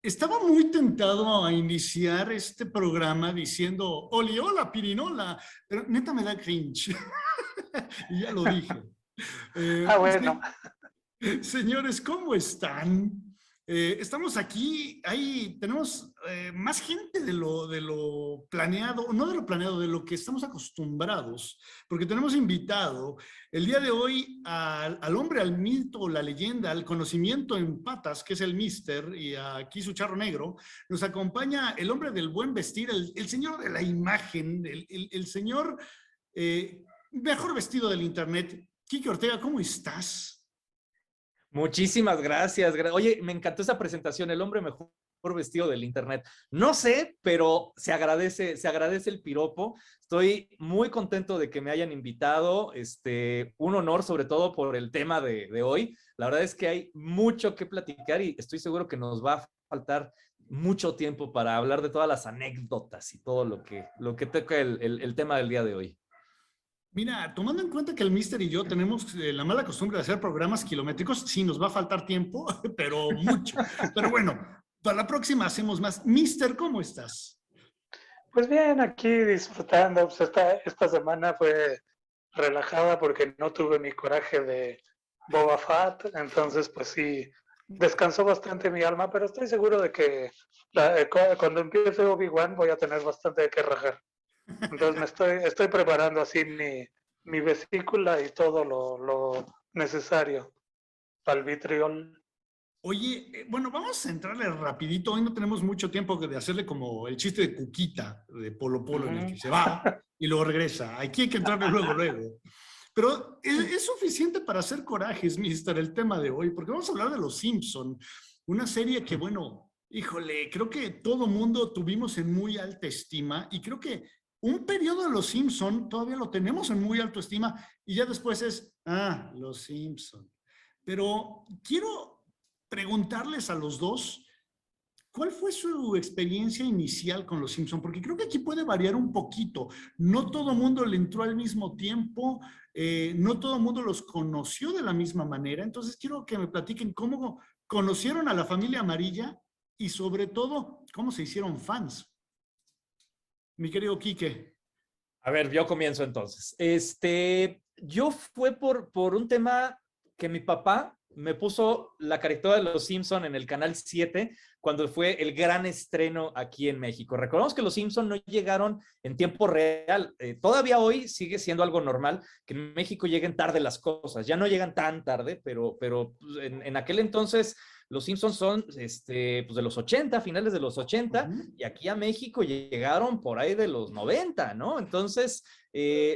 Estaba muy tentado a iniciar este programa diciendo, Oli, hola, pirinola, pero neta me da cringe. Y ya lo dije. Ah, Eh, bueno. sí, Señores, ¿cómo están? Estamos aquí, ahí tenemos más gente de lo planeado, no de lo planeado, de lo que estamos acostumbrados, porque tenemos invitado el día de hoy al hombre, al mito, la leyenda, al conocimiento en patas, que es el Mister, y aquí su charro negro. Nos acompaña el hombre del buen vestir, el señor de la imagen, el señor mejor vestido del internet. Kike Ortega, ¿cómo estás? Muchísimas gracias. Oye, me encantó esa presentación, el hombre mejor vestido del internet. No sé, pero se agradece el piropo. Estoy muy contento de que me hayan invitado. Un honor, sobre todo por el tema de hoy. La verdad es que hay mucho que platicar y estoy seguro que nos va a faltar mucho tiempo para hablar de todas las anécdotas y todo lo que toca el tema del día de hoy. Mira, tomando en cuenta que el Mister y yo tenemos la mala costumbre de hacer programas kilométricos, sí nos va a faltar tiempo, pero mucho. Pero bueno, para la próxima hacemos más. Mister, ¿cómo estás? Pues bien, aquí disfrutando. Pues esta semana fue relajada porque no tuve mi coraje de Boba Fett. Entonces, pues sí, descansó bastante mi alma, pero estoy seguro de que cuando empiece Obi-Wan voy a tener bastante de qué rajar. Entonces estoy preparando así mi vesícula y todo lo necesario para el vitriol. Oye, bueno, vamos a entrarle rapidito. Hoy no tenemos mucho tiempo de hacerle como el chiste de Cuquita, de Polo Polo, en el que se va y luego regresa. Aquí hay que entrarle luego, luego. Pero es suficiente para hacer corajes, Mister, el tema de hoy, porque vamos a hablar de Los Simpson, una serie que, bueno, híjole, creo que todo mundo tuvimos en muy alta estima y creo que un periodo de Los Simpson todavía lo tenemos en muy alta estima y ya después es, Los Simpson. Pero quiero preguntarles a los dos, ¿cuál fue su experiencia inicial con Los Simpson? Porque creo que aquí puede variar un poquito. No todo el mundo le entró al mismo tiempo, no todo el mundo los conoció de la misma manera. Entonces quiero que me platiquen cómo conocieron a la familia amarilla y sobre todo, cómo se hicieron fans. Mi querido Quique. A ver, yo comienzo entonces. Yo fue por un tema que mi papá me puso la caricatura de Los Simpson en el Canal 7 cuando fue el gran estreno aquí en México. Recordemos que Los Simpson no llegaron en tiempo real. Todavía hoy sigue siendo algo normal que en México lleguen tarde las cosas. Ya no llegan tan tarde, pero pues, en aquel entonces los Simpsons son pues de los 80, finales de los 80, y aquí a México llegaron por ahí de los 90, ¿no? Entonces,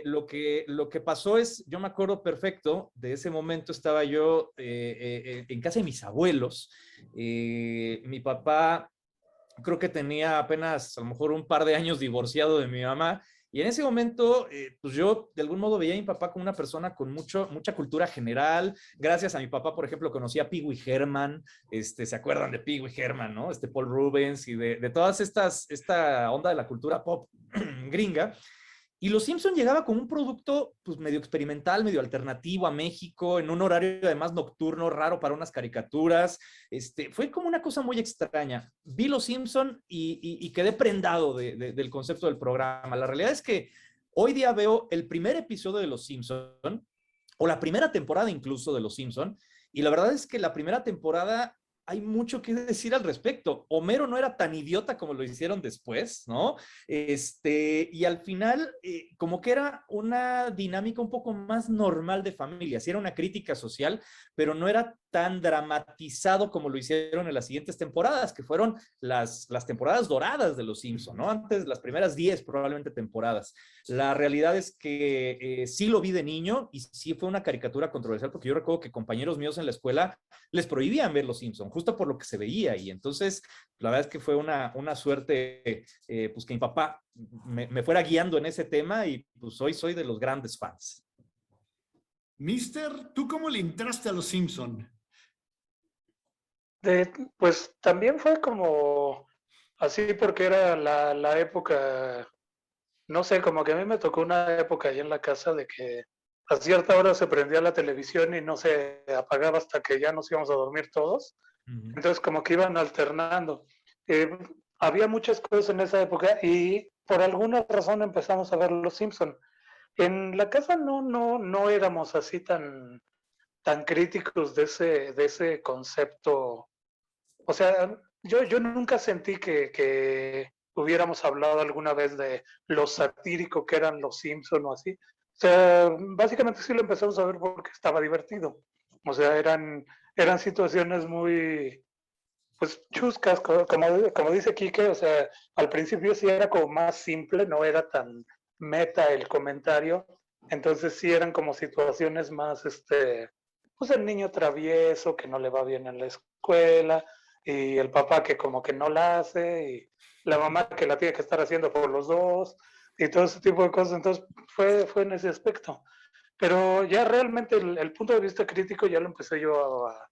lo que pasó es, yo me acuerdo perfecto, de ese momento estaba yo en casa de mis abuelos. Mi papá creo que tenía apenas a lo mejor un par de años divorciado de mi mamá. Y en ese momento, pues yo de algún modo veía a mi papá como una persona con mucha cultura general. Gracias a mi papá, por ejemplo, conocí a Pee Wee Herman. ¿Se acuerdan de Pee Wee Herman, no? Paul Rubens y de todas esta onda de la cultura pop gringa. Y Los Simpson llegaba como un producto pues medio experimental, medio alternativo a México, en un horario además nocturno, raro para unas caricaturas. Fue como una cosa muy extraña. Vi Los Simpson y quedé prendado del concepto del programa. La realidad es que hoy día veo el primer episodio de Los Simpson, o la primera temporada incluso de Los Simpson, y la verdad es que la primera temporada hay mucho que decir al respecto. Homero no era tan idiota como lo hicieron después, ¿no? Y al final, como que era una dinámica un poco más normal de familia. Sí era una crítica social, pero no era tan dramatizado como lo hicieron en las siguientes temporadas, que fueron las temporadas doradas de Los Simpson, ¿no? Antes, las primeras 10 probablemente temporadas. La realidad es que sí lo vi de niño y sí fue una caricatura controversial, porque yo recuerdo que compañeros míos en la escuela les prohibían ver Los Simpson, justo por lo que se veía. Y entonces, la verdad es que fue una suerte, pues que mi papá me fuera guiando en ese tema y pues hoy soy de los grandes fans. Mister, ¿tú cómo le entraste a Los Simpson? Pues también fue como así porque era la época, no sé, como que a mí me tocó una época ahí en la casa de que a cierta hora se prendía la televisión y no se apagaba hasta que ya nos íbamos a dormir todos. Entonces como que iban alternando. eh, había muchas cosas en esa época y por alguna razón empezamos a ver Los Simpson. En la casa no éramos así tan críticos de ese concepto. O sea, yo nunca sentí que hubiéramos hablado alguna vez de lo satírico que eran Los Simpson o así. O sea, básicamente sí lo empezamos a ver porque estaba divertido. O sea, eran situaciones muy, pues, chuscas, como dice Quique. O sea, al principio sí era como más simple, no era tan meta el comentario. Entonces sí eran como situaciones más, pues el niño travieso que no le va bien en la escuela, y el papá que como que no la hace, y la mamá que la tiene que estar haciendo por los dos, y todo ese tipo de cosas. Entonces fue en ese aspecto. Pero ya realmente el punto de vista crítico ya lo empecé yo a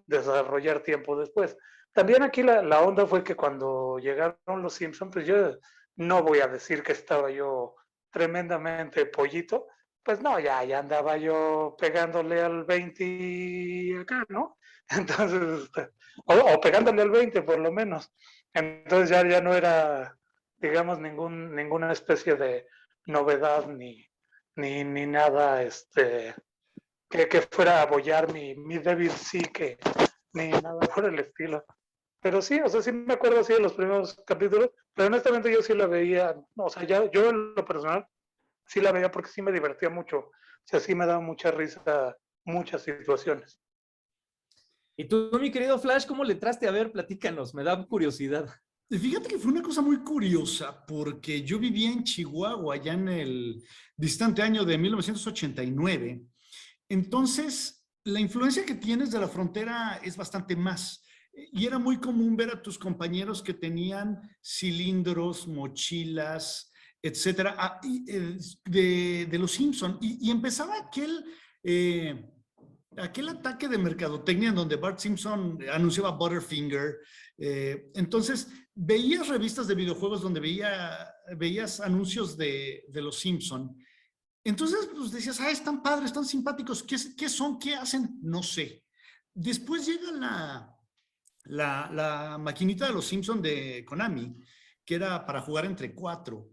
desarrollar tiempo después. También aquí la onda fue que cuando llegaron los Simpsons, pues yo no voy a decir que estaba yo tremendamente pollito, pues no, ya andaba yo pegándole al 20 acá, ¿no? Entonces, o pegándole al 20 por lo menos. Entonces ya no era, digamos, ninguna especie de novedad ni nada que fuera a abollar mi débil psique, ni nada por el estilo. Pero sí, o sea, sí me acuerdo así de los primeros capítulos, pero honestamente yo sí la veía, o sea, ya yo en lo personal sí la veía porque sí me divertía mucho. O sea, sí me daba mucha risa muchas situaciones. Y tú, mi querido Flash, ¿cómo le entraste? A ver, platícanos, me da curiosidad. Y fíjate que fue una cosa muy curiosa, porque yo vivía en Chihuahua, ya en el distante año de 1989. Entonces, la influencia que tienes de la frontera es bastante más. Y era muy común ver a tus compañeros que tenían cilindros, mochilas, etcétera, de los Simpson. Y empezaba aquel ataque de mercadotecnia en donde Bart Simpson anunciaba Butterfinger. Entonces, veías revistas de videojuegos donde veías anuncios de los Simpson. Entonces, pues decías, están padres, están simpáticos. ¿Qué son? ¿Qué hacen? No sé. Después llega la maquinita de los Simpson de Konami, que era para jugar entre 4.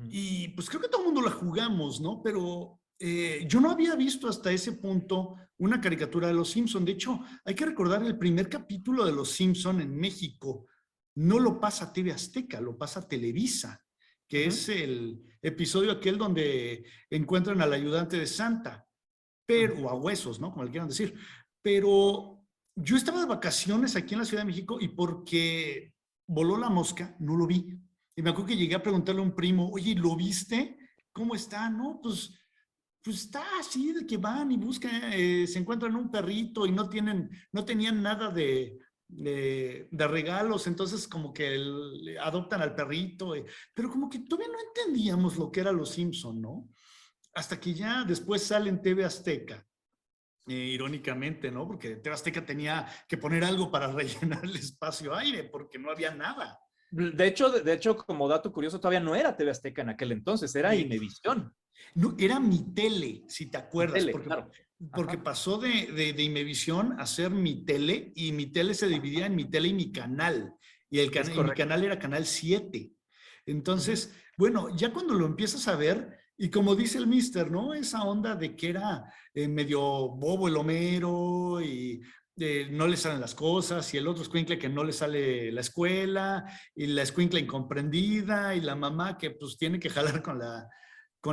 Y pues creo que todo el mundo la jugamos, ¿no? Pero yo no había visto hasta ese punto una caricatura de los Simpson. De hecho, hay que recordar el primer capítulo de los Simpson en México. No lo pasa TV Azteca, lo pasa Televisa, que es el episodio aquel donde encuentran al ayudante de Santa, pero, o a Huesos, ¿no? Como le quieran decir. Pero yo estaba de vacaciones aquí en la Ciudad de México y porque voló la mosca, no lo vi. Y me acuerdo que llegué a preguntarle a un primo, oye, ¿lo viste? ¿Cómo está? No, pues está así, de que van y buscan, se encuentran un perrito y no tenían nada de regalos, entonces como que adoptan al perrito, pero como que todavía no entendíamos lo que era Los Simpson, ¿no? Hasta que ya después sale en TV Azteca. Irónicamente, ¿no? Porque TV Azteca tenía que poner algo para rellenar el espacio aire, porque no había nada. De hecho, como dato curioso, todavía no era TV Azteca en aquel entonces, era Imevisión. No, era Mi Tele, si te acuerdas, Tele, claro. porque pasó de Imevisión a ser Mi Tele, y Mi Tele se dividía en Mi Tele y Mi Canal, y y Mi Canal era Canal 7. Entonces, bueno, ya cuando lo empiezas a ver, y como dice el mister, ¿no? Esa onda de que era medio bobo el Homero y no le salen las cosas, y el otro escuincle que no le sale la escuela, y la escuincla incomprendida, y la mamá que pues tiene que jalar con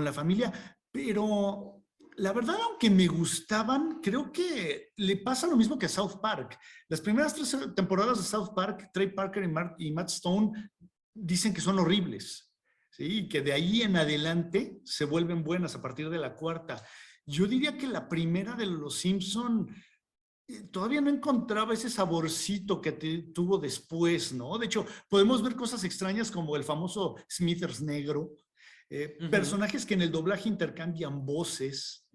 la familia. Pero la verdad, aunque me gustaban, creo que le pasa lo mismo que a South Park. Las primeras 3 temporadas de South Park, Trey Parker y Matt Stone dicen que son horribles. ¿Sí? Y que de ahí en adelante se vuelven buenas a partir de la 4ª. Yo diría que la primera de Los Simpson todavía no encontraba ese saborcito que tuvo después, ¿no? De hecho, podemos ver cosas extrañas como el famoso Smithers negro, personajes que en el doblaje intercambian voces,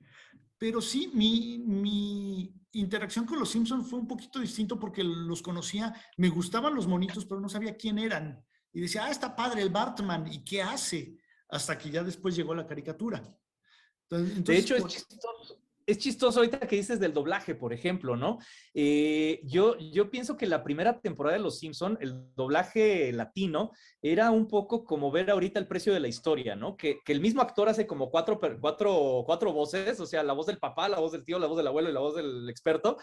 pero sí, mi interacción con Los Simpson fue un poquito distinto porque los conocía, me gustaban los monitos, pero no sabía quién eran. Y decía, está padre el Bartman, ¿y qué hace? Hasta que ya después llegó la caricatura. De hecho, es chistoso. es chistoso ahorita que dices del doblaje, por ejemplo, ¿no? Yo pienso que la primera temporada de Los Simpson, el doblaje latino, era un poco como ver ahorita El precio de la historia, ¿no? Que el mismo actor hace como cuatro voces, o sea, la voz del papá, la voz del tío, la voz del abuelo y la voz del experto.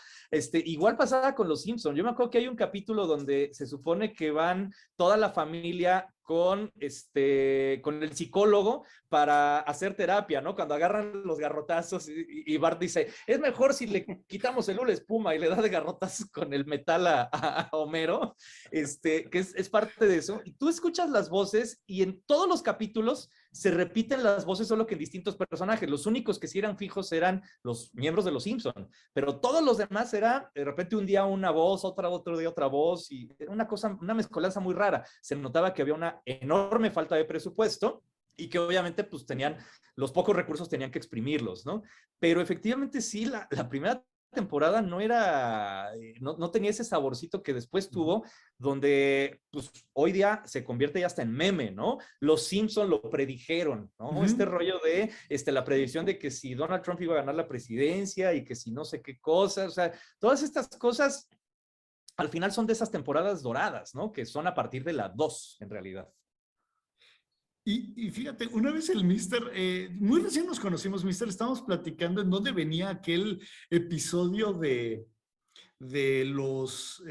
Igual pasaba con Los Simpson. Yo me acuerdo que hay un capítulo donde se supone que van toda la familia con el psicólogo para hacer terapia, ¿no? Cuando agarran los garrotazos y Bart dice, es mejor si le quitamos el hula espuma y le da de garrotazos con el metal a Homero, que es parte de eso. Y tú escuchas las voces y en todos los capítulos se repiten las voces, solo que en distintos personajes. Los únicos que sí eran fijos eran los miembros de Los Simpson, pero todos los demás era de repente un día una voz, otro día otra voz, y era una cosa, una mezcolanza muy rara. Se notaba que había una enorme falta de presupuesto y que obviamente pues tenían, los pocos recursos tenían que exprimirlos, ¿no? Pero efectivamente sí, la primera temporada no tenía ese saborcito que después tuvo, donde pues hoy día se convierte ya hasta en meme, ¿no? Los Simpson lo predijeron, ¿no? Este rollo de la predicción de que si Donald Trump iba a ganar la presidencia y que si no sé qué cosas, o sea, todas estas cosas al final son de esas temporadas doradas, ¿no? Que son a partir de la 2, en realidad. Y fíjate, una vez el Mister, muy recién nos conocimos, Mister, estábamos platicando en dónde venía aquel episodio de los,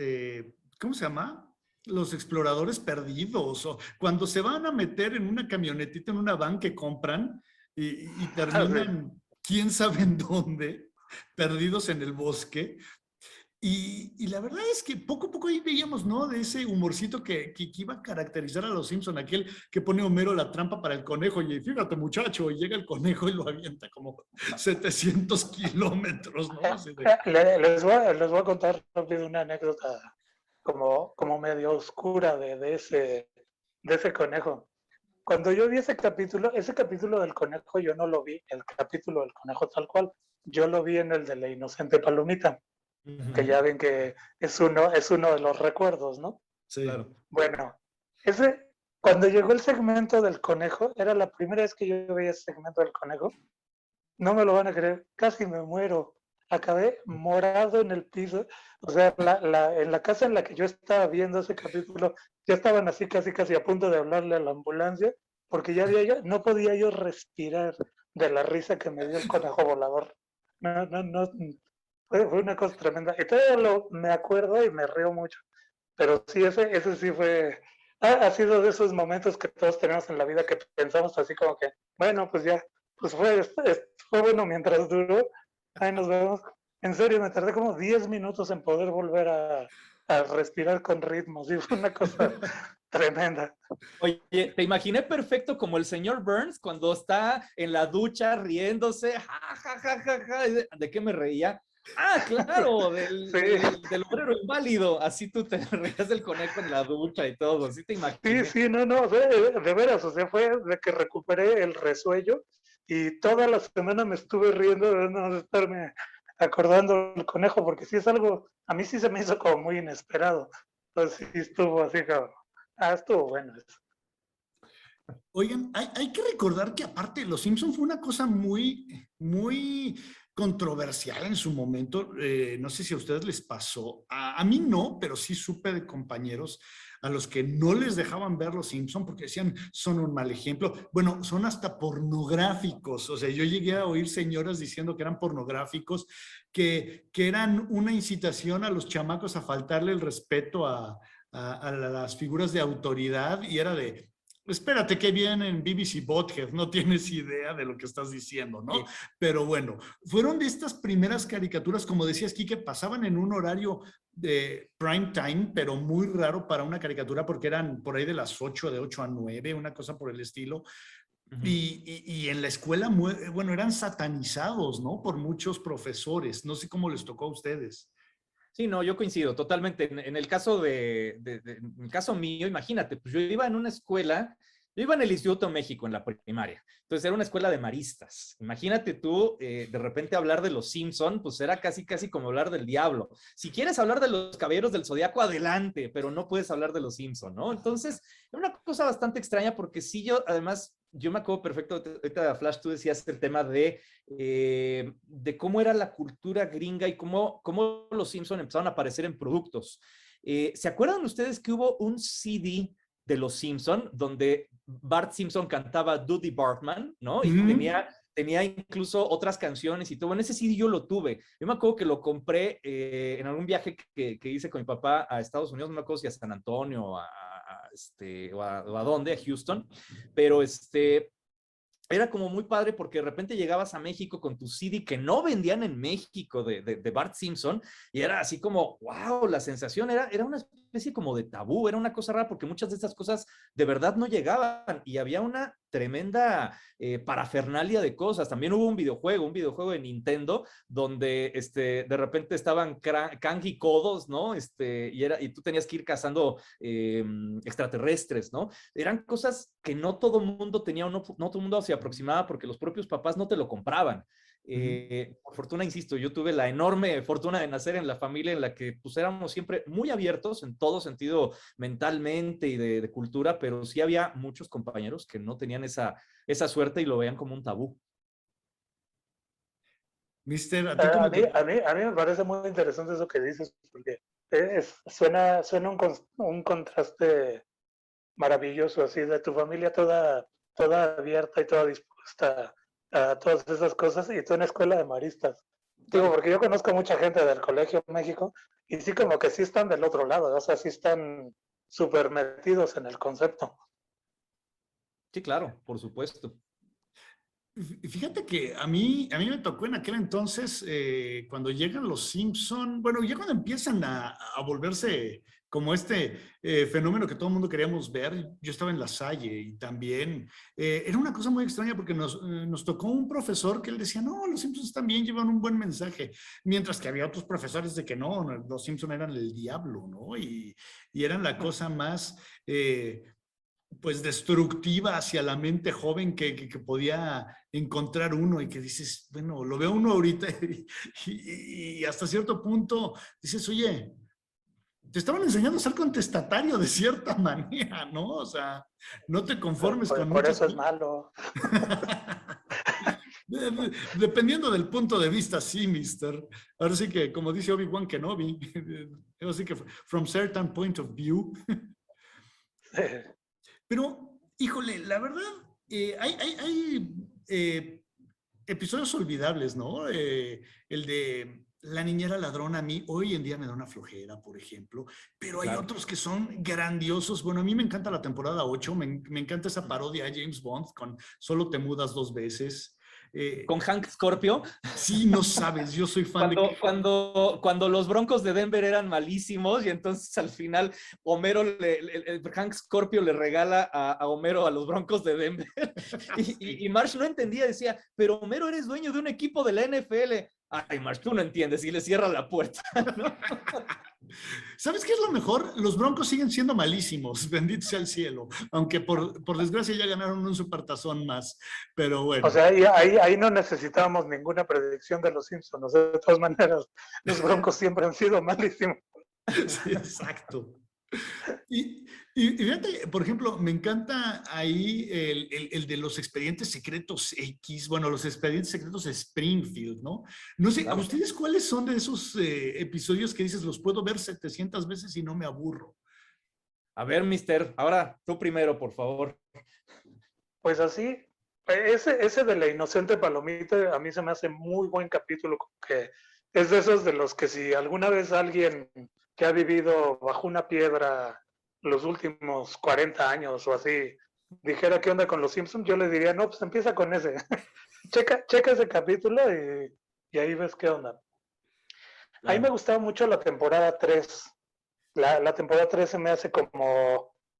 ¿cómo se llama? Los exploradores perdidos, o cuando se van a meter en una camionetita, en una van que compran y terminan, quién sabe en dónde, perdidos en el bosque. Y la verdad es que poco a poco ahí veíamos, ¿no? De ese humorcito que iba a caracterizar a los Simpson, aquel que pone Homero la trampa para el conejo y fíjate muchacho, y llega el conejo y lo avienta como 700 kilómetros, ¿no? Les voy a contar rápido una anécdota como medio oscura de ese conejo. Cuando yo vi ese capítulo del conejo, yo no lo vi, el capítulo del conejo tal cual, yo lo vi en el de la inocente palomita. Que ya ven que es uno de los recuerdos, ¿no? Sí. Claro. Bueno, cuando llegó el segmento del conejo, era la primera vez que yo veía ese segmento del conejo, no me lo van a creer, casi me muero, acabé morado en el piso, o sea, en la casa en la que yo estaba viendo ese capítulo, ya estaban así casi a punto de hablarle a la ambulancia, porque no podía yo respirar de la risa que me dio el conejo volador. No, fue una cosa tremenda. Y todavía me acuerdo y me río mucho. Pero sí, ese sí fue. Ha sido de esos momentos que todos tenemos en la vida que pensamos así como que, bueno, pues ya, pues fue bueno mientras duró. Ahí nos vemos. En serio, me tardé como 10 minutos en poder volver a respirar con ritmo. Sí, fue una cosa tremenda. Oye, te imaginé perfecto como el señor Burns cuando está en la ducha riéndose. Ja, ja, ja, ja, ja. ¿De qué me reía? Ah, claro, del obrero inválido. Así tú te reías del conejo en la ducha y todo. ¿Sí te imaginas? Sí, no, de veras, o sea, fue de que recuperé el resuello y toda la semana me estuve riendo de no estarme acordando del conejo, porque sí es algo, a mí sí se me hizo como muy inesperado. Entonces sí estuvo así como, estuvo bueno eso. Oigan, hay que recordar que aparte Los Simpson fue una cosa muy controversial en su momento. No sé si a ustedes les pasó. A mí no, pero sí supe de compañeros a los que no les dejaban ver Los Simpson porque decían, son un mal ejemplo. Bueno, son hasta pornográficos. O sea, yo llegué a oír señoras diciendo que eran pornográficos, que eran una incitación a los chamacos a faltarle el respeto a las figuras de autoridad y era de, espérate que viene en BBC Bothead, no tienes idea de lo que estás diciendo, ¿no? Sí. Pero bueno, fueron de estas primeras caricaturas, como decías, Quique, pasaban en un horario de prime time, pero muy raro para una caricatura porque eran por ahí de las 8, de 8 a 9, una cosa por el estilo. Uh-huh. Y en la escuela, bueno, eran satanizados, ¿no? Por muchos profesores. No sé cómo les tocó a ustedes. Sí, no, yo coincido totalmente. En el caso en el caso mío, imagínate, pues yo iba en una escuela Yo iba en el Instituto México en la primaria, entonces era una escuela de maristas. Imagínate tú, de repente hablar de los Simpson, pues era casi, casi como hablar del diablo. Si quieres hablar de los Caballeros del Zodiaco, adelante, pero no puedes hablar de los Simpson, ¿no? Entonces, era una cosa bastante extraña porque sí, además, yo me acuerdo perfecto, ahorita Flash, tú decías el tema de cómo era la cultura gringa y cómo los Simpson empezaron a aparecer en productos. ¿Se acuerdan ustedes que hubo un CD de los Simpson donde Bart Simpson cantaba Dudley Bartman, ¿no? Y tenía incluso otras canciones y todo. En ese CD yo lo tuve. Yo me acuerdo que lo compré en algún viaje que hice con mi papá a Estados Unidos, no me acuerdo si a San Antonio o a dónde, a Houston, pero era como muy padre porque de repente llegabas a México con tu CD que no vendían en México de Bart Simpson y era así como, wow, la sensación era una especie como de tabú, era una cosa rara porque muchas de estas cosas de verdad no llegaban y había una tremenda parafernalia de cosas. También hubo un videojuego de Nintendo donde de repente estaban Kang y Kodos, ¿no? Y tú tenías que ir cazando extraterrestres, ¿no? Eran cosas que no todo el mundo tenía, no todo el mundo se aproximaba porque los propios papás no te lo compraban. Por fortuna, insisto, yo tuve la enorme fortuna de nacer en la familia en la que pues éramos siempre muy abiertos en todo sentido mentalmente y de cultura, pero sí había muchos compañeros que no tenían esa suerte y lo veían como un tabú. Mister, ¿a ti cómo te... A mí me parece muy interesante eso que dices, porque suena un contraste maravilloso, así de tu familia toda abierta y toda dispuesta a todas esas cosas, y tú en escuela de maristas. Digo, porque yo conozco mucha gente del Colegio México, y sí como que sí están del otro lado, o sea, sí están súper metidos en el concepto. Sí, claro, por supuesto. Fíjate que a mí me tocó en aquel entonces, cuando llegan los Simpson, bueno, ya cuando empiezan a volverse como fenómeno que todo el mundo queríamos ver, yo estaba en La Salle y también era una cosa muy extraña porque nos tocó un profesor que él decía, no, los Simpsons también llevan un buen mensaje, mientras que había otros profesores de que no, los Simpson eran el diablo, ¿no? Y eran la cosa más... pues destructiva hacia la mente joven que podía encontrar uno y que dices, bueno, lo veo uno ahorita y hasta cierto punto dices, oye, te estaban enseñando a ser contestatario de cierta manera, ¿no? O sea, no te conformes con Por muchas eso es cosas. malo. Dependiendo del punto de vista, sí, mister. Ahora sí que, como dice Obi-Wan Kenobi, ahora sí que from certain point of view. Pero, híjole, la verdad, hay episodios olvidables, ¿no? El de La niñera ladrona a mí hoy en día me da una flojera, por ejemplo, pero hay Claro. otros que son grandiosos. Bueno, a mí me encanta la temporada 8, me encanta esa parodia a James Bond con Solo te mudas dos veces. Con Hank Scorpio, Sí, no sabes, yo soy fan de... cuando los Broncos de Denver eran malísimos y entonces al final Hank Scorpio le regala a Homero a los Broncos de Denver y Marsh no entendía, decía, pero Homero eres dueño de un equipo de la NFL. Ay, Marsh, tú no entiendes y le cierra la puerta, ¿no? ¿Sabes qué es lo mejor? Los Broncos siguen siendo malísimos, bendito sea el cielo, aunque por desgracia ya ganaron un supertazón más, pero O bueno. sea, ahí no necesitábamos ninguna predicción de los Simpsons. O sea, de todas maneras, los Broncos siempre han sido malísimos. Sí, exacto. Y fíjate, por ejemplo, me encanta ahí el de los expedientes secretos X, bueno, los expedientes secretos Springfield, ¿no? No sé, ¿a Claro. ustedes cuáles son de esos episodios que dices, los puedo ver 700 veces y no me aburro? A ver, mister, ahora tú primero, por favor. Pues así, ese de la inocente palomita a mí se me hace muy buen capítulo, que es de esos de los que si alguna vez alguien que ha vivido bajo una piedra los últimos 40 años o así dijera qué onda con los Simpsons, yo le diría, no, pues empieza con ese. checa ese capítulo y ahí ves qué onda. A mí me Claro. gustaba mucho la temporada 3. La temporada 3 se me hace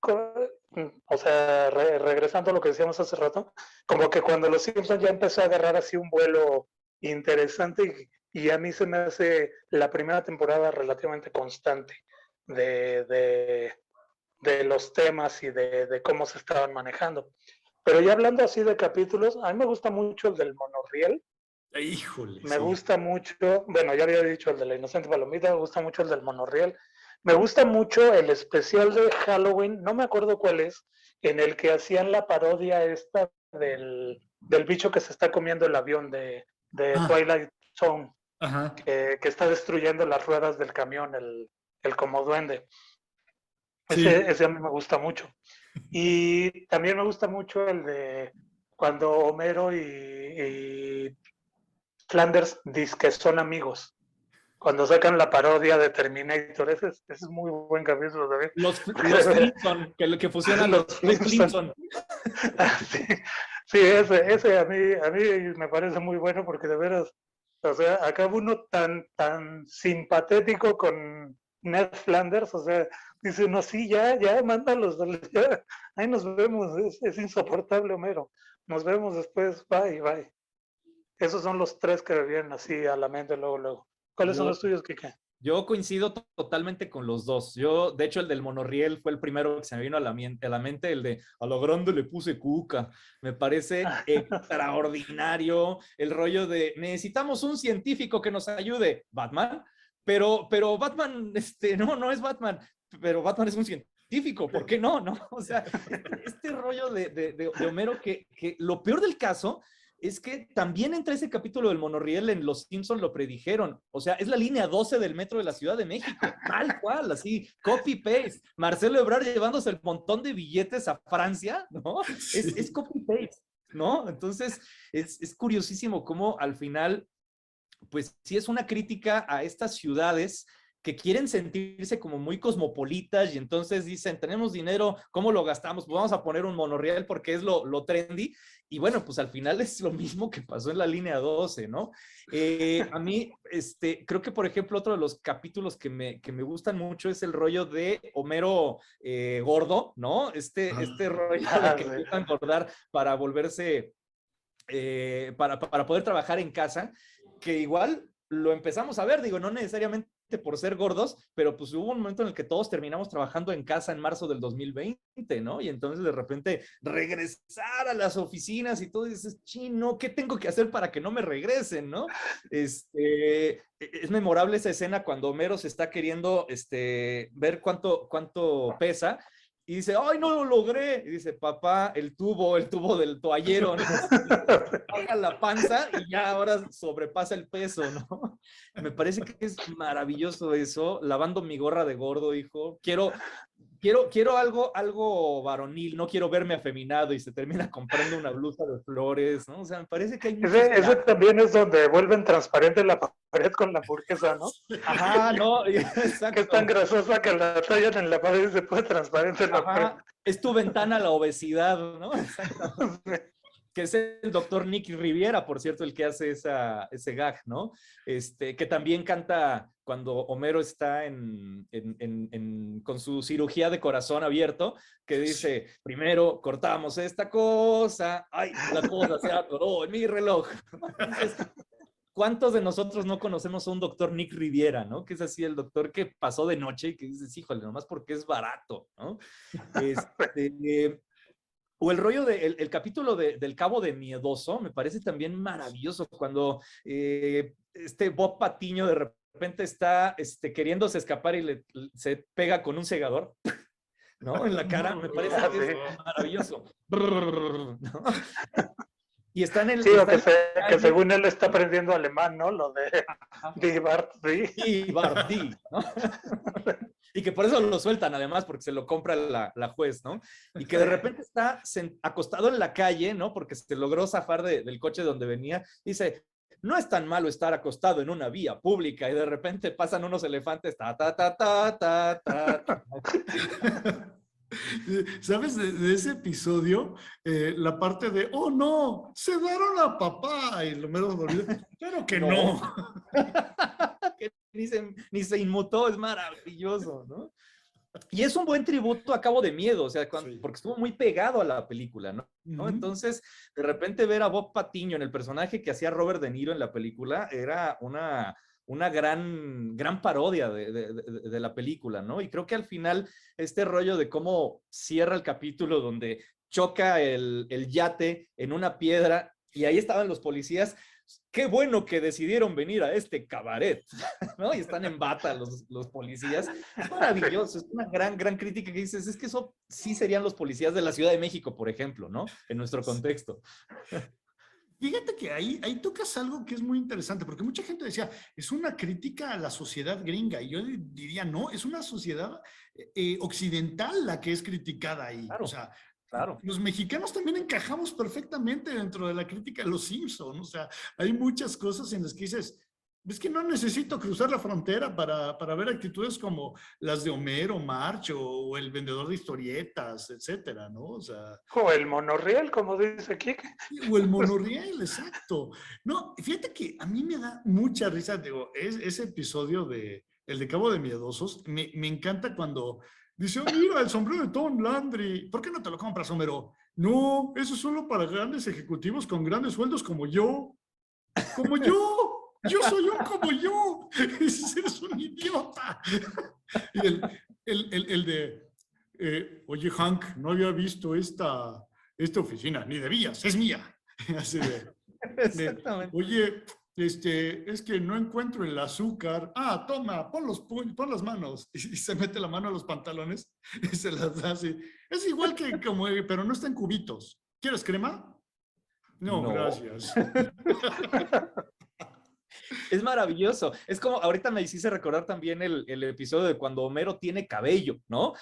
o sea, regresando a lo que decíamos hace rato, como que cuando los Simpsons ya empezó a agarrar así un vuelo interesante y a mí se me hace la primera temporada relativamente constante de de los temas y de cómo se estaban manejando. Pero ya hablando así de capítulos, a mí me gusta mucho el del monorriel. Híjole, Me sí. gusta mucho, bueno, ya había dicho el de la Inocente Palomita, me gusta mucho el del monorriel. Me gusta mucho el especial de Halloween, no me acuerdo cuál es, en el que hacían la parodia esta del bicho que se está comiendo el avión de Twilight Zone, Ajá. que está destruyendo las ruedas del camión, el como duende. Sí. Ese a mí me gusta mucho. Y también me gusta mucho el de cuando Homero y Flanders dicen que son amigos. Cuando sacan la parodia de Terminator, ese es muy buen capítulo también. Los Flintstone, que fusionan los Flintstone. Sí, ese a mí me parece muy bueno porque de veras, o sea, acaba uno tan simpatético con Ned Flanders, o sea, dice uno, sí, ya, mándalos, ya, ahí nos vemos, es insoportable Homero, nos vemos después, bye. Esos son los tres que me vienen así a la mente luego. ¿Cuáles son los tuyos, Kike? Yo coincido totalmente con los dos. Yo, de hecho, el del monorriel fue el primero que se me vino a la mente, el de a lo grande le puse cuca. Me parece extraordinario el rollo de necesitamos un científico que nos ayude. ¿Batman? Pero Batman, no es Batman, pero Batman es un científico, ¿por qué no? O sea, este rollo de Homero que lo peor del caso es que también entre ese capítulo del monorriel en Los Simpson lo predijeron. O sea, es la línea 12 del metro de la Ciudad de México, tal cual, así, copy-paste. Marcelo Ebrard llevándose el montón de billetes a Francia, ¿no? Sí. Es copy-paste, ¿no? Entonces, es curiosísimo cómo al final, pues sí es una crítica a estas ciudades que quieren sentirse como muy cosmopolitas y entonces dicen, tenemos dinero, ¿cómo lo gastamos? Pues vamos a poner un monorriel porque es lo trendy. Y bueno, pues al final es lo mismo que pasó en la línea 12, ¿no? A mí, creo que, por ejemplo, otro de los capítulos que me gustan mucho es el rollo de Homero gordo, ¿no? Este rollo de que empieza a engordar para volverse, para poder trabajar en casa, que igual lo empezamos a ver, digo, no necesariamente por ser gordos, pero pues hubo un momento en el que todos terminamos trabajando en casa en marzo del 2020, ¿no? Y entonces de repente regresar a las oficinas y todo, dices, chino, ¿qué tengo que hacer para que no me regresen, no? Es memorable esa escena cuando Homero se está queriendo ver cuánto pesa y dice, ¡ay, no lo logré! Y dice, papá, el tubo del toallero, ¿no? Baja la panza y ya ahora sobrepasa el peso, ¿no? Me parece que es maravilloso eso, lavando mi gorra de gordo, hijo. Quiero algo varonil, no quiero verme afeminado y se termina comprando una blusa de flores, ¿no? O sea, me parece que hay muchos... Ese también es donde vuelven transparente la pared con la hamburguesa, ¿no? Ajá, no, exacto. Que es tan grasosa que la tallan en la pared y se puede transparente la pared. Es tu ventana a la obesidad, ¿no? Exactamente. Que es el doctor Nick Riviera, por cierto, el que hace ese gag, ¿no? Que también canta cuando Homero está con su cirugía de corazón abierto, que dice, primero cortamos esta cosa, ay, la cosa se atoró en mi reloj. Entonces, ¿cuántos de nosotros no conocemos a un doctor Nick Riviera, ¿no? Que es así el doctor que pasó de noche y que dices, híjole, nomás porque es barato, ¿no? O el rollo el capítulo del Cabo de Miedoso me parece también maravilloso cuando Bob Patiño de repente está queriéndose escapar y se pega con un segador, ¿no? En la cara, me parece que es maravilloso. ¿No? Y está en el... Sí, o que según él está aprendiendo alemán, ¿no? Lo de Die Bardi, ¿no? Y que por eso lo sueltan, además, porque se lo compra la juez, ¿no? Y que de repente está acostado en la calle, ¿no? Porque se logró zafar del coche donde venía. Dice, no es tan malo estar acostado en una vía pública. Y de repente pasan unos elefantes, ta, ta, ta, ta, ta, ta. ¿Sabes? De ese episodio, la parte de, oh no, se daron a papá. Y lo menos dormido, claro que no. Que ni se inmutó, es maravilloso, ¿no? Y es un buen tributo a Cabo de Miedo, o sea, porque estuvo muy pegado a la película, ¿no? Entonces, de repente ver a Bob Patiño en el personaje que hacía Robert De Niro en la película era una una gran parodia de la película, ¿no? Y creo que al final este rollo de cómo cierra el capítulo donde choca el yate en una piedra y ahí estaban los policías. Qué bueno que decidieron venir a este cabaret, ¿no? Y están en bata los policías. Es maravilloso, es una gran crítica que dices, es que eso sí serían los policías de la Ciudad de México, por ejemplo, ¿no? En nuestro contexto. Fíjate que ahí tocas algo que es muy interesante, porque mucha gente decía, es una crítica a la sociedad gringa, y yo diría, no, es una sociedad occidental la que es criticada ahí. Claro, o sea, claro. los mexicanos también encajamos perfectamente dentro de la crítica de los Simpson. O sea, hay muchas cosas en las que dices, es que no necesito cruzar la frontera para ver actitudes como las de Homero, March o el vendedor de historietas, etcétera, ¿no? O sea, O el monorriel, como dice Kike. o el monorriel, exacto. No, fíjate que a mí me da mucha risa, digo, ese episodio de El de Cabo de Miedosos, me encanta cuando dice, "Oh, mira, el sombrero de Tom Landry, ¿por qué no te lo compras, Homero? No, eso es solo para grandes ejecutivos con grandes sueldos como yo. Como yo soy un como yo. Eres un idiota. Y el de, oye, Hank, no había visto esta oficina, ni debías, es mía. Así Exactamente. oye, es que no encuentro el azúcar. Ah, toma, pon las manos. Y se mete la mano a los pantalones y se las da así. Es igual que como, pero no está en cubitos. ¿Quieres crema? No, No. gracias. Es maravilloso. Es como, ahorita me hiciste recordar también el episodio de cuando Homero tiene cabello, ¿no?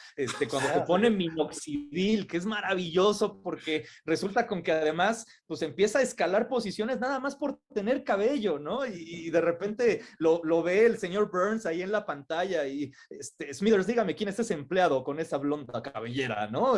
Cuando se pone minoxidil, que es maravilloso porque resulta con que además, pues empieza a escalar posiciones nada más por tener cabello, ¿no? Y de repente lo ve el señor Burns ahí en la pantalla y, Smithers, dígame quién es ese empleado con esa blonda cabellera, ¿no?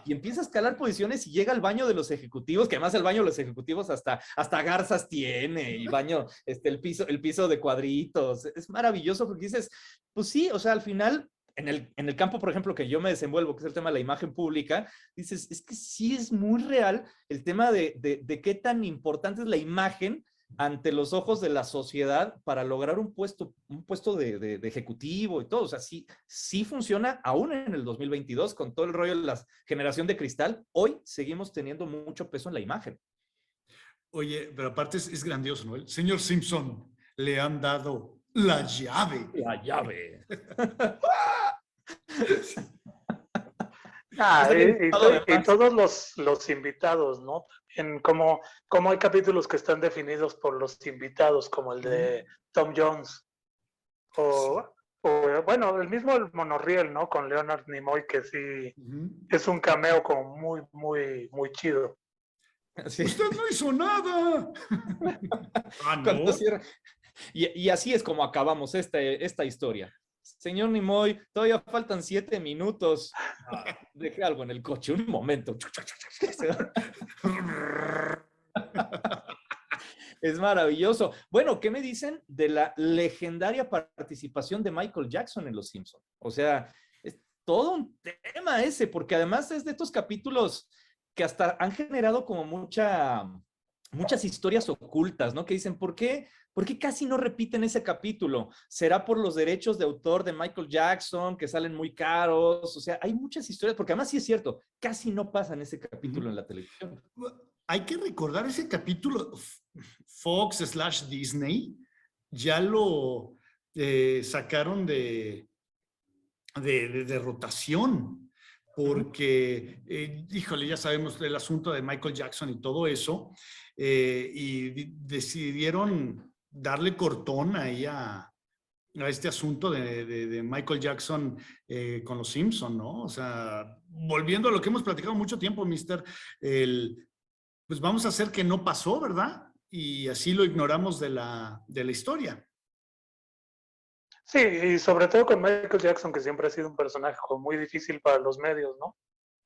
Y empieza a escalar posiciones y llega al baño de los ejecutivos, que además el baño de los ejecutivos hasta garzas tiene y baño, el piso de cuadritos. Es maravilloso porque dices, pues sí, o sea, al final, en el campo, por ejemplo, que yo me desenvuelvo, que es el tema de la imagen pública, dices, es que sí es muy real el tema de qué tan importante es la imagen ante los ojos de la sociedad para lograr un puesto de ejecutivo y todo. O sea, sí funciona aún en el 2022 con todo el rollo de la generación de cristal. Hoy seguimos teniendo mucho peso en la imagen. Oye, pero aparte es grandioso, ¿no? El señor Simpson le han dado la llave. La llave. Ah, Está bien estado de y más. todos los invitados, ¿no? Como hay capítulos que están definidos por los invitados, como el de Tom Jones, o, bueno, el mismo el monorriel, ¿no? Con Leonard Nimoy, que sí es un cameo como muy chido. Sí. Usted no hizo nada. Ah, Cuando no. cierra. Y así es como acabamos esta historia. Señor Nimoy, todavía faltan 7 minutos. Ah, dejé algo en el coche, un momento. Es maravilloso. Bueno, ¿qué me dicen de la legendaria participación de Michael Jackson en Los Simpson? O sea, es todo un tema ese, porque además es de estos capítulos que hasta han generado como muchas historias ocultas, ¿no? Que dicen, ¿por qué casi no repiten ese capítulo? ¿Será por los derechos de autor de Michael Jackson que salen muy caros? O sea, hay muchas historias, porque además sí es cierto, casi no pasan ese capítulo en la televisión. Hay que recordar ese capítulo. Fox/Disney ya lo sacaron de rotación, porque, híjole, ya sabemos el asunto de Michael Jackson y todo eso, y decidieron darle cortón ahí a este asunto de Michael Jackson con los Simpson, ¿no? O sea, volviendo a lo que hemos platicado mucho tiempo, Mister, pues vamos a hacer que no pasó, ¿verdad? Y así lo ignoramos de la historia. Sí, y sobre todo con Michael Jackson, que siempre ha sido un personaje muy difícil para los medios, ¿no?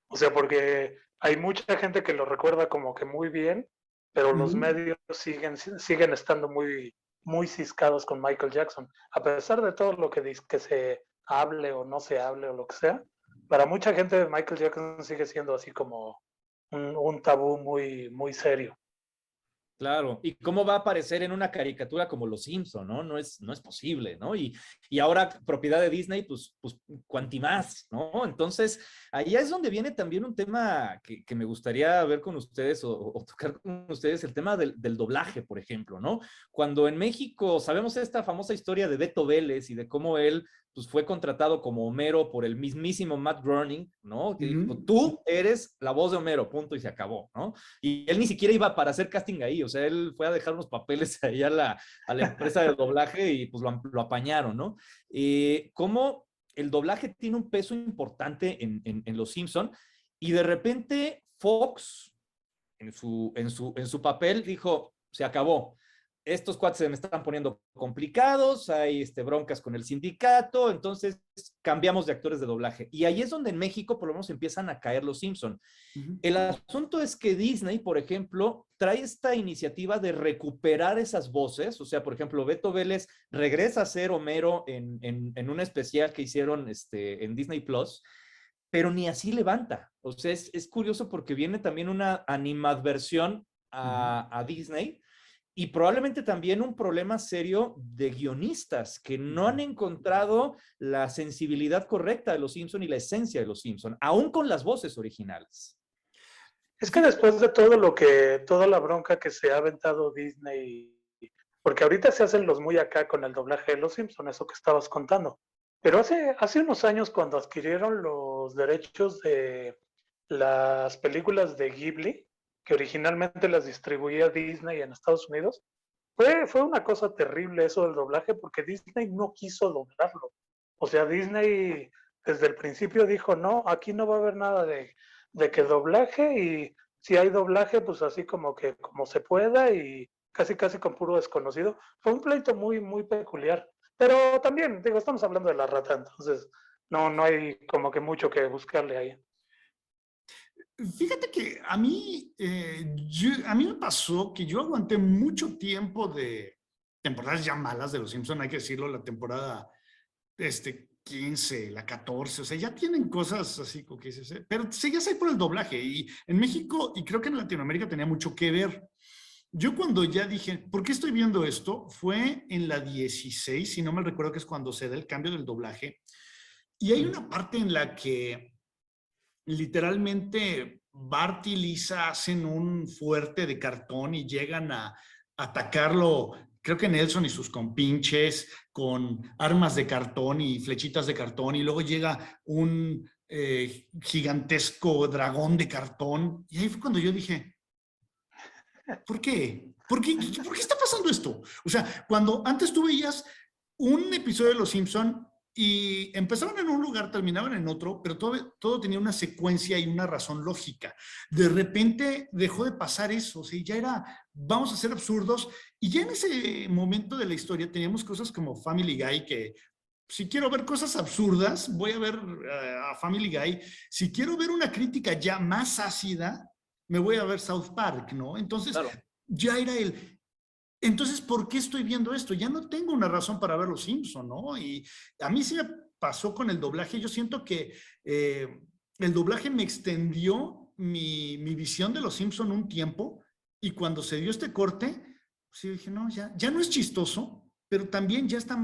O sea, porque hay mucha gente que lo recuerda como que muy bien, pero los medios siguen estando muy ciscados con Michael Jackson. A pesar de todo lo que se hable o no se hable o lo que sea, para mucha gente Michael Jackson sigue siendo así como un tabú muy serio. Claro, ¿y cómo va a aparecer en una caricatura como Los Simpson, ¿no? No es posible, ¿no? Y ahora propiedad de Disney, pues cuanti más, ¿no? Entonces, ahí es donde viene también un tema que me gustaría ver con ustedes o tocar con ustedes, el tema del doblaje, por ejemplo, ¿no? Cuando en México sabemos esta famosa historia de Beto Vélez y de cómo él pues fue contratado como Homero por el mismísimo Matt Groening, ¿no? Que dijo, tú eres la voz de Homero, punto, y se acabó, ¿no? Y él ni siquiera iba para hacer casting ahí, o sea, él fue a dejar unos papeles ahí a la empresa de doblaje y pues lo apañaron, ¿no? Cómo el doblaje tiene un peso importante en Los Simpson y de repente Fox en su papel dijo, se acabó. Estos cuates se me están poniendo complicados, hay broncas con el sindicato, entonces cambiamos de actores de doblaje. Y ahí es donde en México por lo menos empiezan a caer los Simpson. El asunto es que Disney, por ejemplo, trae esta iniciativa de recuperar esas voces. O sea, por ejemplo, Beto Vélez regresa a ser Homero en un especial que hicieron en Disney Plus, pero ni así levanta. O sea, es curioso porque viene también una animadversión a Disney y probablemente también un problema serio de guionistas que no han encontrado la sensibilidad correcta de Los Simpson y la esencia de Los Simpson, aún con las voces originales. Es que después de toda la bronca que se ha aventado Disney, porque ahorita se hacen los muy acá con el doblaje de Los Simpson, eso que estabas contando. Pero hace unos años cuando adquirieron los derechos de las películas de Ghibli, que originalmente las distribuía Disney en Estados Unidos, fue una cosa terrible eso del doblaje porque Disney no quiso doblarlo. O sea, Disney desde el principio dijo, no, aquí no va a haber nada de que doblaje y si hay doblaje, pues así como que como se pueda y casi casi con puro desconocido. Fue un pleito muy, muy peculiar. Pero también, digo, estamos hablando de la rata, entonces no hay como que mucho que buscarle ahí. Fíjate que a mí me pasó que yo aguanté mucho tiempo de temporadas ya malas de Los Simpson, hay que decirlo, la temporada 15, la 14, o sea, ya tienen cosas así como que dices, pero seguías ahí por el doblaje y en México y creo que en Latinoamérica tenía mucho que ver. Yo cuando ya dije, ¿por qué estoy viendo esto? Fue en la 16, si no me recuerdo que es cuando se da el cambio del doblaje. Y hay una parte en la que literalmente Bart y Lisa hacen un fuerte de cartón y llegan a atacarlo, creo que Nelson y sus compinches, con armas de cartón y flechitas de cartón, y luego llega un gigantesco dragón de cartón. Y ahí fue cuando yo dije, ¿por qué? ¿Por qué está pasando esto? O sea, cuando antes tú veías un episodio de Los Simpson y empezaban en un lugar, terminaban en otro, pero todo tenía una secuencia y una razón lógica. De repente dejó de pasar eso, o sea, ya era, vamos a ser absurdos, y ya en ese momento de la historia teníamos cosas como Family Guy, que si quiero ver cosas absurdas, voy a ver a Family Guy. Si quiero ver una crítica ya más ácida, me voy a ver South Park, ¿no? Entonces, claro, ya era entonces, ¿por qué estoy viendo esto? Ya no tengo una razón para ver Los Simpson, ¿no? Y a mí sí me pasó con el doblaje. Yo siento que el doblaje me extendió mi visión de Los Simpson un tiempo y cuando se dio este corte, sí dije, no, ya no es chistoso, pero también ya está,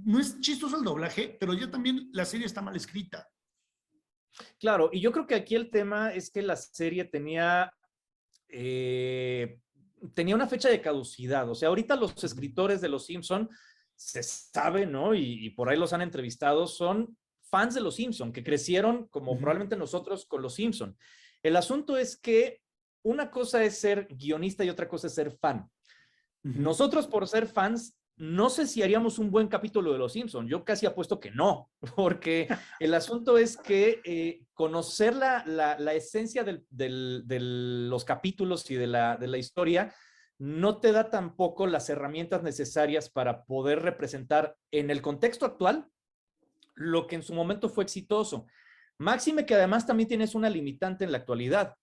no es chistoso el doblaje, pero ya también la serie está mal escrita. Claro, y yo creo que aquí el tema es que la serie tenía una fecha de caducidad. O sea, ahorita los escritores de Los Simpson se sabe, ¿no? Y por ahí los han entrevistado, son fans de Los Simpson, que crecieron como probablemente nosotros con Los Simpson. El asunto es que una cosa es ser guionista y otra cosa es ser fan. Nosotros por ser fans, no sé si haríamos un buen capítulo de Los Simpson. Yo casi apuesto que no, porque el asunto es que conocer la esencia de los capítulos y de la historia no te da tampoco las herramientas necesarias para poder representar en el contexto actual lo que en su momento fue exitoso. Máxime que además también tienes una limitante en la actualidad,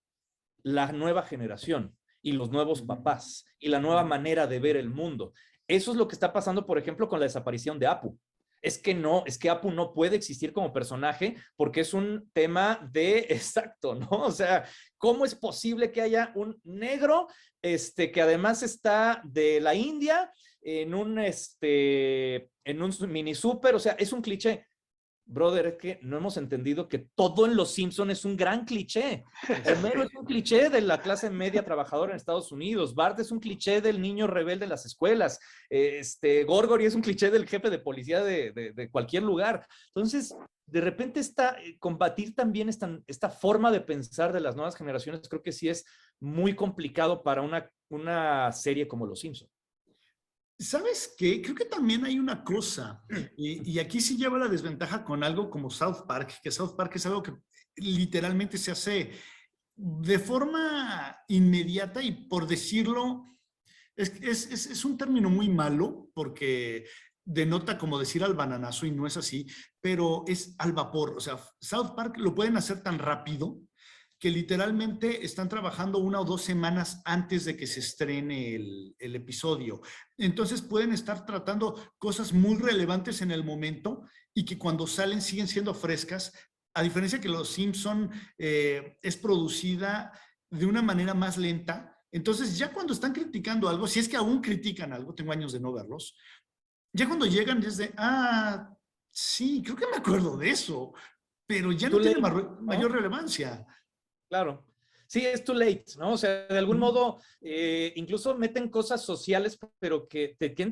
la nueva generación y los nuevos papás y la nueva manera de ver el mundo. Eso es lo que está pasando, por ejemplo, con la desaparición de Apu. Es que no, es que Apu no puede existir como personaje porque es un tema de exacto, ¿no? O sea, ¿cómo es posible que haya un negro que además está de la India en un mini súper? O sea, es un cliché. Brother, es que no hemos entendido que todo en Los Simpson es un gran cliché. Homero es un cliché de la clase media trabajadora en Estados Unidos. Bart es un cliché del niño rebelde en las escuelas. Gorgory es un cliché del jefe de policía de cualquier lugar. Entonces, de repente combatir también esta forma de pensar de las nuevas generaciones, creo que sí es muy complicado para una serie como Los Simpson. ¿Sabes qué? Creo que también hay una cosa, y aquí sí lleva la desventaja con algo como South Park, que South Park es algo que literalmente se hace de forma inmediata y por decirlo, es un término muy malo porque denota como decir al bananazo y no es así, pero es al vapor. O sea, South Park lo pueden hacer tan rápido que literalmente están trabajando 1 o 2 semanas antes de que se estrene el episodio. Entonces pueden estar tratando cosas muy relevantes en el momento y que cuando salen siguen siendo frescas, a diferencia que Los Simpson es producida de una manera más lenta. Entonces ya cuando están criticando algo, si es que aún critican algo, tengo años de no verlos, ya cuando llegan desde, sí, creo que me acuerdo de eso, pero ya no tiene mayor relevancia. Claro. Sí, es too late, ¿no? O sea, de algún modo, incluso meten cosas sociales, pero que tienen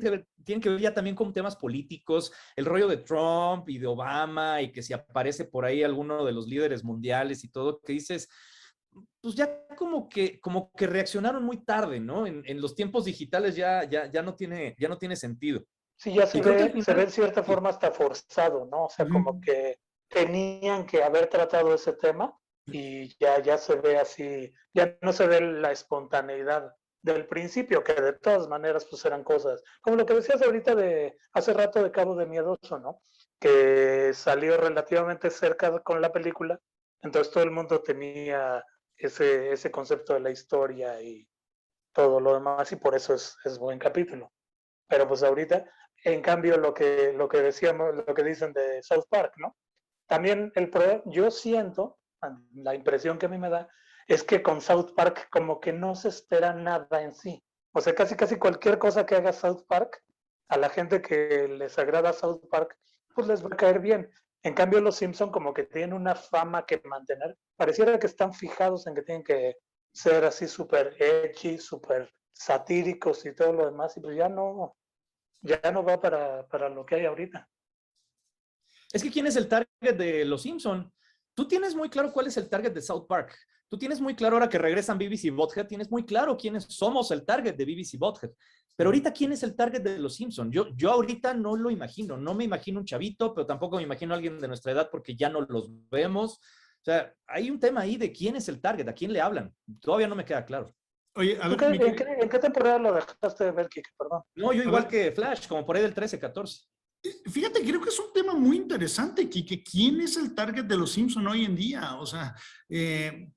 que ver ya también con temas políticos, el rollo de Trump y de Obama, y que si aparece por ahí alguno de los líderes mundiales y todo, que dices, pues ya como que reaccionaron muy tarde, ¿no? En los tiempos digitales ya no tiene sentido. Sí, ya Y creo que al se ve final, en cierta sí, forma hasta forzado, ¿no? O sea, como que tenían que haber tratado ese tema y ya se ve así, ya no se ve la espontaneidad del principio, que de todas maneras pues eran cosas, como lo que decías ahorita de hace rato de Cabo de Miedoso, ¿no? Que salió relativamente cerca con la película, entonces todo el mundo tenía ese concepto de la historia y todo lo demás y por eso es buen capítulo. Pero pues ahorita, en cambio, lo que decíamos, lo que dicen de South Park, ¿no? También yo siento, la impresión que a mí me da, es que con South Park como que no se espera nada en sí. O sea, casi cualquier cosa que haga South Park, a la gente que les agrada South Park, pues les va a caer bien. En cambio, los Simpson como que tienen una fama que mantener. Pareciera que están fijados en que tienen que ser así súper edgy, súper satíricos y todo lo demás, y pues ya no va para lo que hay ahorita. es que ¿quién es el target de Los Simpson? Tú tienes muy claro cuál es el target de South Park. Tú tienes muy claro ahora que regresan BBC Bothead, tienes muy claro quiénes somos el target de BBC Bothead. Pero ahorita, ¿quién es el target de Los Simpson? Yo ahorita no lo imagino. No me imagino un chavito, pero tampoco me imagino a alguien de nuestra edad porque ya no los vemos. O sea, hay un tema ahí de quién es el target, a quién le hablan. Todavía no me queda claro. Oye, a ¿Tú ver, en qué temporada lo dejaste de ver, Kike? Perdón. No, yo a igual ver, que Flash, como por ahí del 13, 14. fíjate, creo que es un tema muy interesante, Kike. ¿Quién es el target de Los Simpson hoy en día? O sea,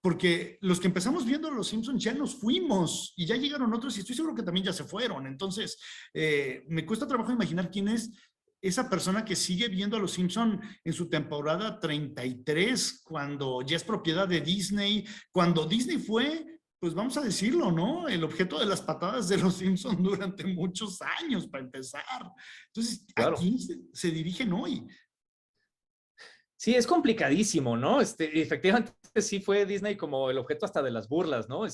porque los que empezamos viendo Los Simpson ya nos fuimos y ya llegaron otros y estoy seguro que también ya se fueron. Entonces, me cuesta trabajo imaginar quién es esa persona que sigue viendo a Los Simpson en su temporada 33, cuando ya es propiedad de Disney, cuando Disney fue, pues vamos a decirlo, ¿no? El objeto de las patadas de Los Simpson durante muchos años, para empezar. Entonces, ¿a Claro. quién se dirigen hoy? Sí, es complicadísimo, ¿no? Efectivamente, sí fue Disney como el objeto hasta de las burlas, ¿no?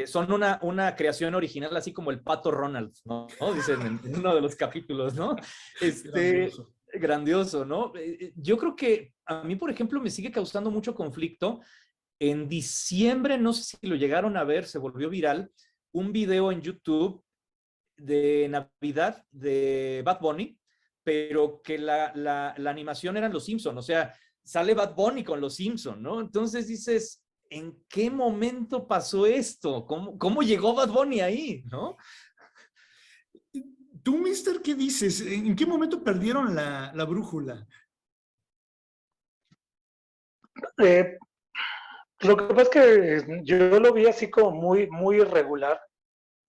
Son una creación original, así como el Pato Ronald, ¿no? Dicen en uno de los capítulos, ¿no? Grandioso. Grandioso, ¿no? Yo creo que a mí, por ejemplo, me sigue causando mucho conflicto. En diciembre, no sé si lo llegaron a ver, se volvió viral, un video en YouTube de Navidad de Bad Bunny, pero que la animación eran los Simpson, o sea, sale Bad Bunny con los Simpson, ¿no? Entonces dices, ¿en qué momento pasó esto? ¿Cómo llegó Bad Bunny ahí, no? Tú, Mister, ¿qué dices? ¿En qué momento perdieron la brújula? Eh, lo que pasa es que yo lo vi así como muy irregular,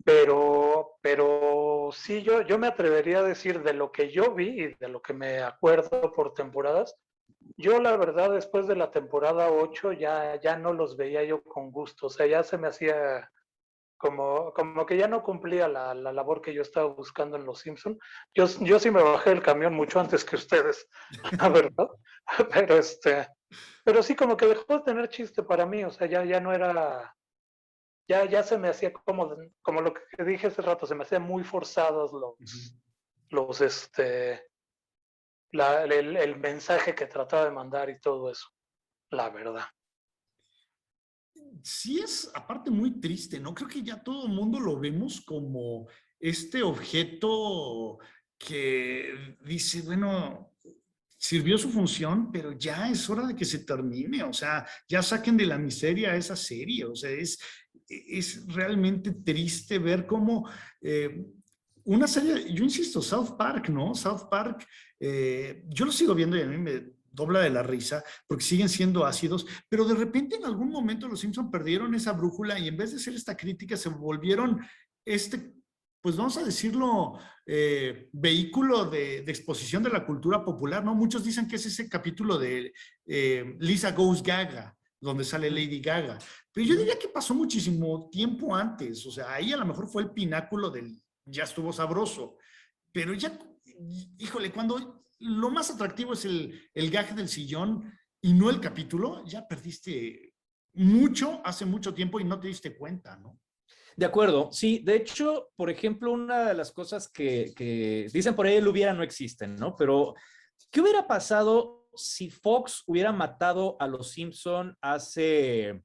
pero sí, yo me atrevería a decir de lo que yo vi y de lo que me acuerdo por temporadas, yo la verdad después de la temporada 8 ya no los veía yo con gusto, o sea, ya se me hacía como que ya no cumplía la labor que yo estaba buscando en Los Simpson. Yo sí me bajé del camión mucho antes que ustedes, la verdad, pero pero sí como que dejó de tener chiste para mí, o sea, ya no era, ya se me hacía como lo que dije hace rato, se me hacían muy forzados los el mensaje que trataba de mandar y todo eso, la verdad. Sí es aparte muy triste, ¿no? Creo que ya todo el mundo lo vemos como este objeto que dice, bueno, sirvió su función, pero ya es hora de que se termine, o sea, ya saquen de la miseria a esa serie, o sea, es realmente triste ver cómo una serie, yo insisto, South Park, ¿no? South Park, yo lo sigo viendo y a mí me dobla de la risa, porque siguen siendo ácidos, pero de repente en algún momento los Simpson perdieron esa brújula y en vez de ser esta crítica se volvieron pues vamos a decirlo, vehículo de exposición de la cultura popular, ¿no? Muchos dicen que es ese capítulo de Lisa Goes Gaga, donde sale Lady Gaga, pero yo diría que pasó muchísimo tiempo antes, o sea, ahí a lo mejor fue el pináculo del ya estuvo sabroso, pero ya, híjole, cuando lo más atractivo es el gag del sillón y no el capítulo, ya perdiste mucho hace mucho tiempo y no te diste cuenta, ¿no? De acuerdo, sí. De hecho, por ejemplo, una de las cosas que dicen por ahí, el hubiera no existen, ¿no? Pero, ¿qué hubiera pasado si Fox hubiera matado a los Simpson hace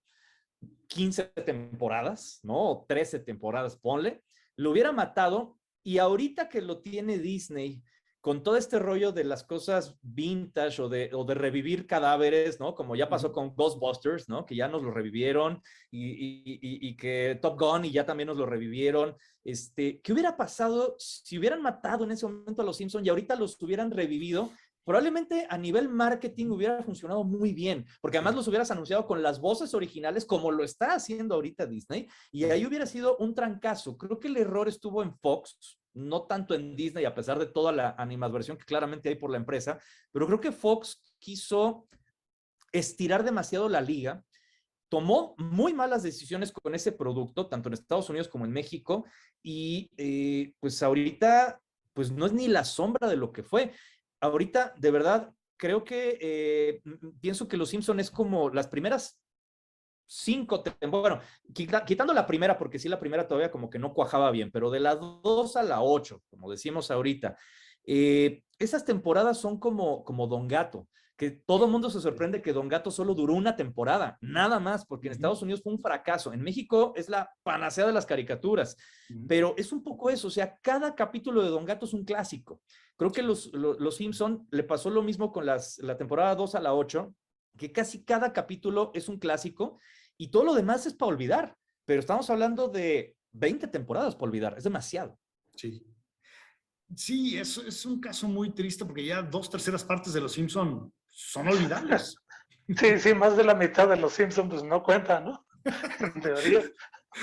15 temporadas, ¿no? O 13 temporadas, ponle? Lo hubiera matado y ahorita que lo tiene Disney con todo este rollo de las cosas vintage o de revivir cadáveres, ¿no? Como ya pasó con Ghostbusters, ¿no? Que ya nos lo revivieron y que Top Gun y ya también nos lo revivieron. ¿Qué hubiera pasado si hubieran matado en ese momento a los Simpsons y ahorita los hubieran revivido? Probablemente a nivel marketing hubiera funcionado muy bien, porque además los hubieras anunciado con las voces originales como lo está haciendo ahorita Disney, y ahí hubiera sido un trancazo. Creo que el error estuvo en Fox, no tanto en Disney, a pesar de toda la animadversión que claramente hay por la empresa, pero creo que Fox quiso estirar demasiado la liga, tomó muy malas decisiones con ese producto, tanto en Estados Unidos como en México, y pues ahorita pues no es ni la sombra de lo que fue. Ahorita, de verdad, creo que pienso que Los Simpson es como las primeras 5 temporadas, bueno, quitando la primera, porque sí, la primera todavía como que no cuajaba bien, pero de la 2 a la 8, como decimos ahorita, esas temporadas son como Don Gato, que todo el mundo se sorprende que Don Gato solo duró una temporada, nada más, porque en Estados Unidos fue un fracaso. En México es la panacea de las caricaturas, pero es un poco eso, o sea, cada capítulo de Don Gato es un clásico. Creo que los Simpson le pasó lo mismo con la temporada 2 a la 8, que casi cada capítulo es un clásico y todo lo demás es para olvidar, pero estamos hablando de 20 temporadas para olvidar, es demasiado. Sí. Sí, es un caso muy triste porque ya 2/3 partes de Los Simpson son olvidables. Sí, más de la mitad de Los Simpsons pues no cuenta, ¿no? En teoría.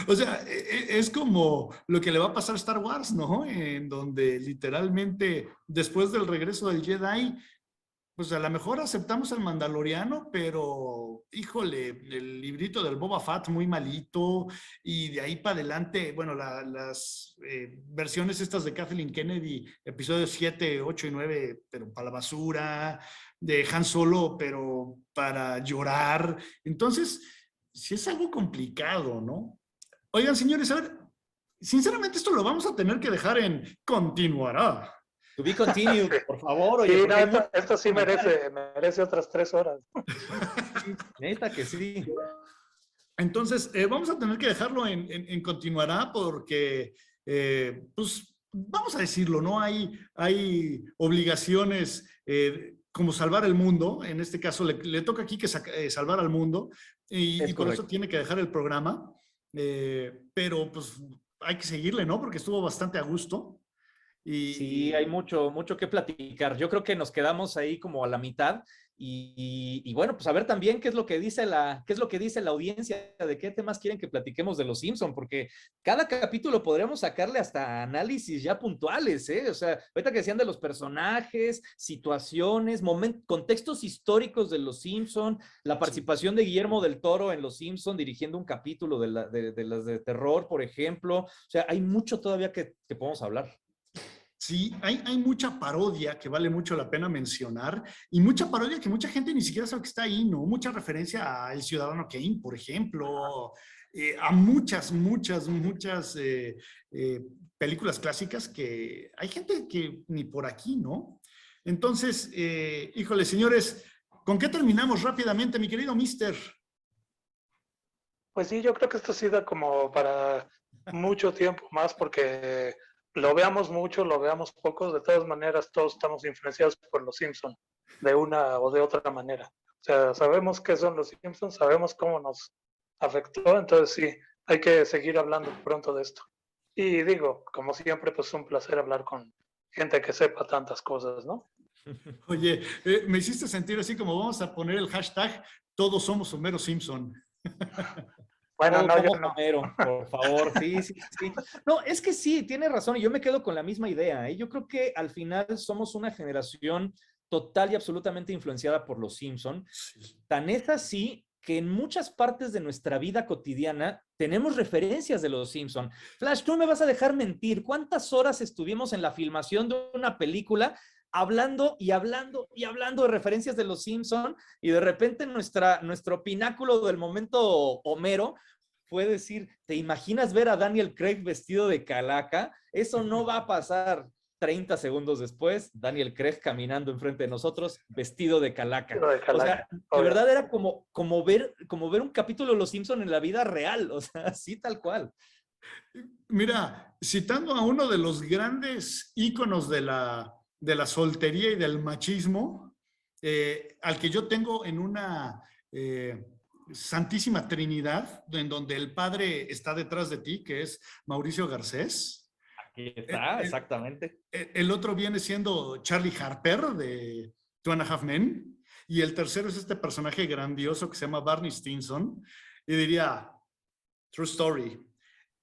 O sea, es como lo que le va a pasar a Star Wars, ¿no? En donde literalmente después del regreso del Jedi, pues a lo mejor aceptamos al Mandaloriano, pero híjole, el librito del Boba Fett muy malito y de ahí para adelante, bueno, las versiones estas de Kathleen Kennedy, episodios 7, 8 y 9, pero para la basura, de Han Solo, pero para llorar. Entonces, sí es algo complicado, ¿no? Oigan, señores, a ver, sinceramente esto lo vamos a tener que dejar en continuará. To be continued, por favor. Sí, Oye, no, esto sí merece otras 3 horas. Neta que sí. Entonces, vamos a tener que dejarlo en continuará porque, pues, vamos a decirlo, ¿no? Hay obligaciones como salvar el mundo. En este caso, le toca aquí que salvar al mundo y por eso tiene que dejar el programa. Pero, pues, hay que seguirle, ¿no? Porque estuvo bastante a gusto. Sí, hay mucho que platicar. Yo creo que nos quedamos ahí como a la mitad Y bueno, pues a ver también qué es lo que dice qué es lo que dice la audiencia, de qué temas quieren que platiquemos de los Simpson, porque cada capítulo podríamos sacarle hasta análisis ya puntuales, ¿eh? O sea, ahorita que decían de los personajes, situaciones, contextos históricos de los Simpson, la participación de Guillermo del Toro en los Simpson dirigiendo un capítulo de las de terror, por ejemplo. O sea, hay mucho todavía que podemos hablar. Sí, hay mucha parodia que vale mucho la pena mencionar y mucha parodia que mucha gente ni siquiera sabe que está ahí, ¿no? Mucha referencia a El Ciudadano Kane, por ejemplo, a muchas películas clásicas que hay gente que ni por aquí, ¿no? Entonces, híjole, señores, ¿con qué terminamos rápidamente, mi querido Mister? Pues sí, yo creo que esto ha sido como para mucho tiempo más, porque lo veamos mucho, lo veamos poco, de todas maneras todos estamos influenciados por los Simpsons, de una o de otra manera. O sea, sabemos qué son los Simpsons, sabemos cómo nos afectó, entonces sí, hay que seguir hablando pronto de esto. Y digo, como siempre, pues un placer hablar con gente que sepa tantas cosas, ¿no? Oye, me hiciste sentir así como vamos a poner el hashtag Todos somos Homero Simpson. Bueno, no, yo no. Homero, por favor, sí. No, es que sí, tiene razón, y yo me quedo con la misma idea, ¿eh? Yo creo que al final somos una generación total y absolutamente influenciada por los Simpson. Sí. Tan es así que en muchas partes de nuestra vida cotidiana tenemos referencias de los Simpson. Flash, tú me vas a dejar mentir. ¿Cuántas horas estuvimos en la filmación de una película hablando de referencias de los Simpson, y de repente nuestro pináculo del momento Homero fue decir, ¿te imaginas ver a Daniel Craig vestido de calaca? Eso no va a pasar. 30 segundos después, Daniel Craig caminando enfrente de nosotros, vestido de calaca. O sea, de verdad era como ver un capítulo de Los Simpson en la vida real, o sea, así tal cual. Mira, citando a uno de los grandes íconos de la soltería y del machismo, al que yo tengo en una santísima trinidad, en donde el padre está detrás de ti, que es Mauricio Garcés. Aquí está, exactamente. El otro viene siendo Charlie Harper de Two and a Half Men, y el tercero es este personaje grandioso que se llama Barney Stinson, y diría, true story.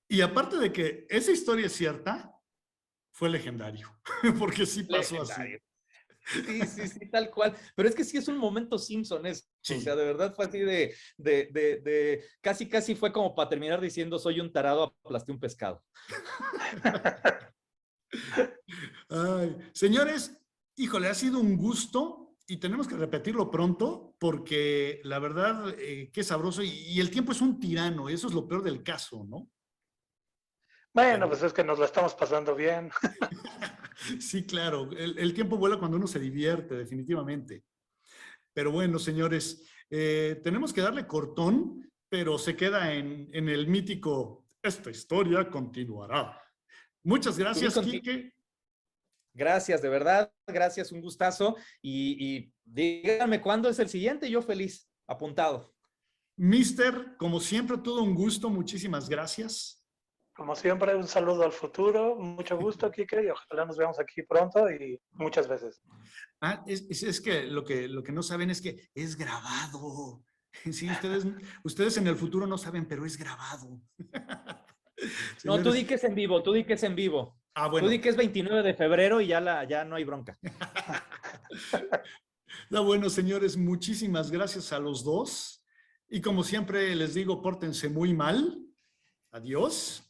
Y aparte de que esa historia es cierta, fue legendario, porque sí pasó legendario. Así. Sí, tal cual. Pero es que sí es un momento Simpson eso. Sí. O sea, de verdad fue así casi fue como para terminar diciendo, soy un tarado, aplasté un pescado. Ay, señores, híjole, ha sido un gusto y tenemos que repetirlo pronto porque la verdad, qué sabroso, y el tiempo es un tirano, y eso es lo peor del caso, ¿no? Bueno, pues es que nos la estamos pasando bien. Sí, claro, el tiempo vuela cuando uno se divierte, definitivamente. Pero bueno, señores, tenemos que darle cortón, pero se queda en el mítico, esta historia continuará. Muchas gracias, Quique. Gracias, de verdad, gracias, un gustazo. Y díganme cuándo es el siguiente, yo feliz, apuntado. Mister, como siempre, todo un gusto, muchísimas gracias. Como siempre, un saludo al futuro, mucho gusto, Quique, y ojalá nos veamos aquí pronto y muchas veces. Es que lo que no saben es que es grabado. Sí, ustedes en el futuro no saben, pero es grabado. No, tú di que es en vivo, Ah, bueno. Tú di que es 29 de febrero y ya no hay bronca. No, bueno, señores, muchísimas gracias a los dos. Y como siempre les digo, pórtense muy mal. Adiós.